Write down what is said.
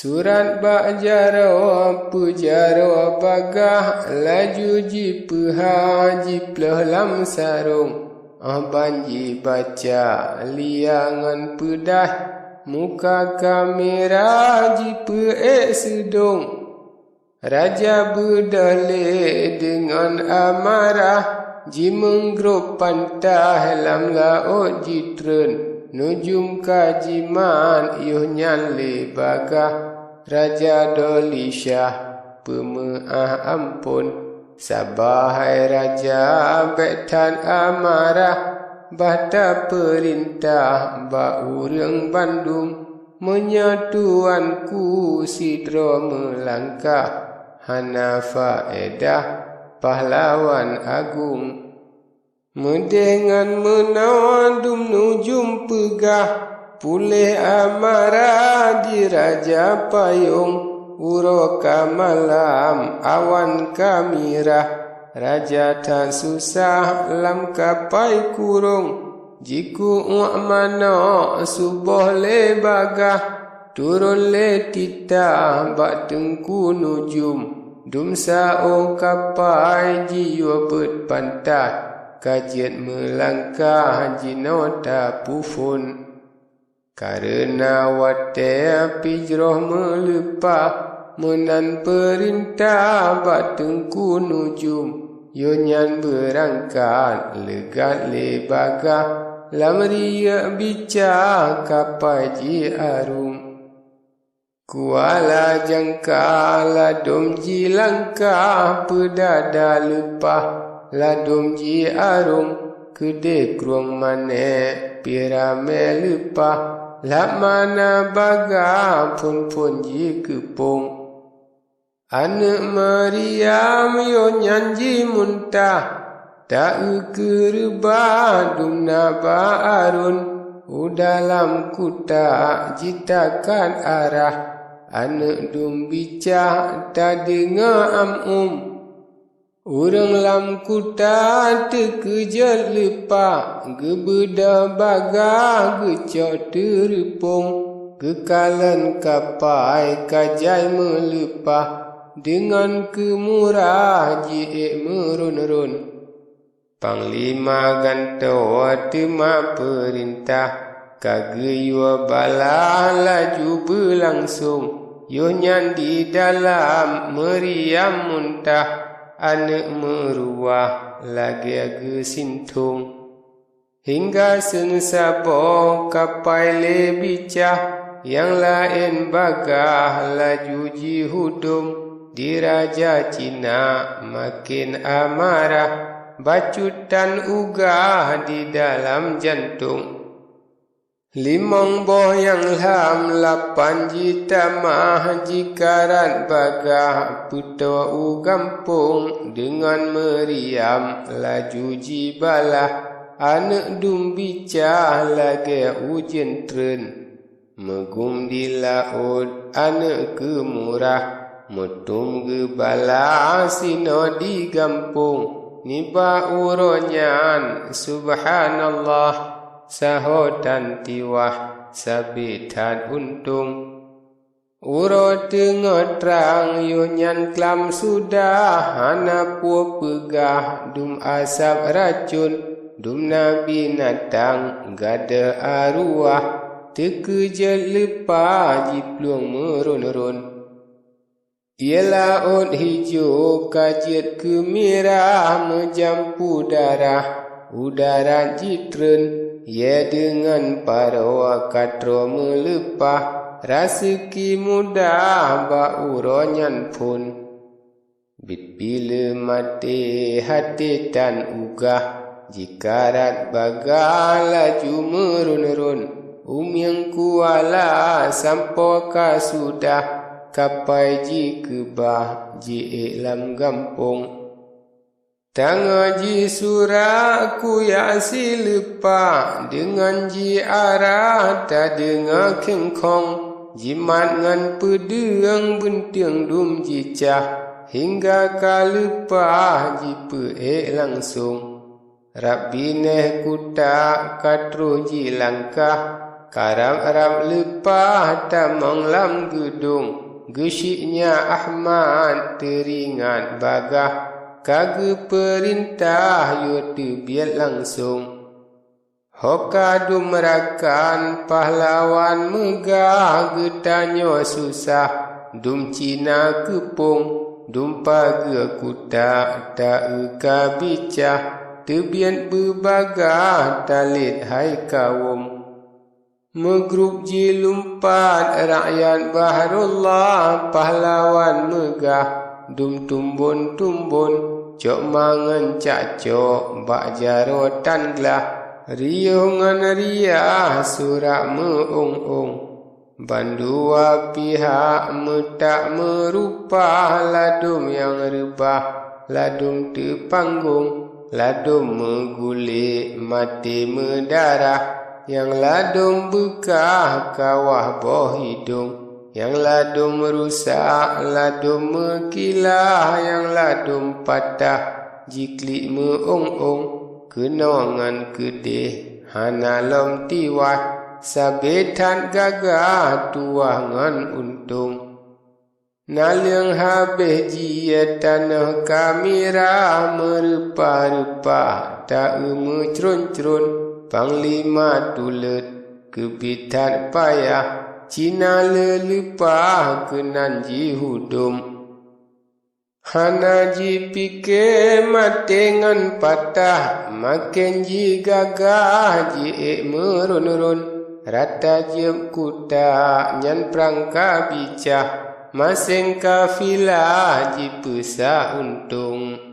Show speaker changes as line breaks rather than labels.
Surat Ba'jaro pujaro bagah laju ji peha ji pleh lam sarung banji baca liangan pedah muka kamera ji peek sedung raja berdalih dengan amarah ji menggrop pantah lam laut ji tren nujum kajiman yuh nyan le bagah raja doli syah pemeah ampun sabahai raja betan amarah bata perintah ba urang Bandung menyatuanku sidro melangkah hana faedah pahlawan agung mendengan menawan dum nujum pegah pulih amarah di raja payung uroka malam awan kamirah raja tak susah lam kapai kurung jiku mana subuh le bagah turun le titah bak tengku nujum dum sao kapai jiwa bet pantai kajian melangkah jinota pufun karena wate pijroh melepah menan perintah bak tengku nujum yonyan berangkat legat le bagah lam riak bica kapai ji arum kuala jangka ladom ji langkah pedada lepah ladum ji arum kede kruang mane pirame lepah lap mana baga pun ji kepung anak Maryam yo nyanji muntah tak kerba dumna ba arun udalam kuta jitakan arah anak dum bica tak dengar urang lam kuta terkejut lepak gebeda baga gecok terepung kekalan kapai kajai melepah dengan kemurah jiik merun-run panglima ganto tema perintah kageyua bala laju berlangsung yonyan di dalam Maryam muntah anak meruah lagi aga sintung hingga sensapo kapai le bicah yang lain bagah laju ji hudum di raja Cina makin amarah bacutan ugah di dalam jantung limong boh yang lam lapan jita mah jikaran bagah puto ugampung dengan Maryam laju jibalah anak dum bica lagi ujian tren megum di laut anak kemurah mutum gebala sino di gampung niba uronyan subhanallah sahodan tiwah sabitan untung uro tengah terang yonyan klam sudah hana puo pegah dum asap racun dum nabi natang gada arwah terkejut lepa jipluang merun-run ialah ot hijau kajet kemirah menjampu darah udara jitren ia dengan para katro melepah rasiki mudah ba uronyan pun bit bila mati hati tan ugah jikarat bagal laju merun-run yang kuala sampo ka sudah kapai ji kebah ji iklam gampung tanga ji surah ku yasi lepa dengan ji arah tak dengar kengkong jimat ngan pedang bentiang dum ji cah hingga kalepa ji peek langsung Rabbi neh kuta katro ji langkah karam-ram lepah tamang lam gedung, gesiknya Ahmad teringat bagah, kage perintah yo terbiat langsung. Hokadum merakan pahlawan megah, getanyo susah, dum Cina kepung, dum paga kutak, tak eka bicah, terbian berbagah, talit hai kawum. Megrup jilumpat rakyat Baharullah, pahlawan megah, dum tumbun-tumbun, cok mangan cak-cok, bak jarotan gelah, riungan riah surak meung-ung. Bandua pihak metak merupah, ladum yang rebah, ladum terpanggung, ladum megulik, mati mendarah, yang ladum bekah kawah boh hidung, yang ladum merusak, ladum mekilah, yang ladum patah, jiklik meung-ung, kenongan kedih, hana lom tiwah, sabetan gagah tuah ngan untung. Naliang habis jia tanah kamera, merepah-repah, tak mecrun-crun, panglima tulet, kebitan payah, Cina lelepah, kenan ji hudum. Hana ji pikir matengan patah, makin ji gagah, ji merun-run, rata jem kutak, nyan prangka bicah, masing kafilah ji pesah untung.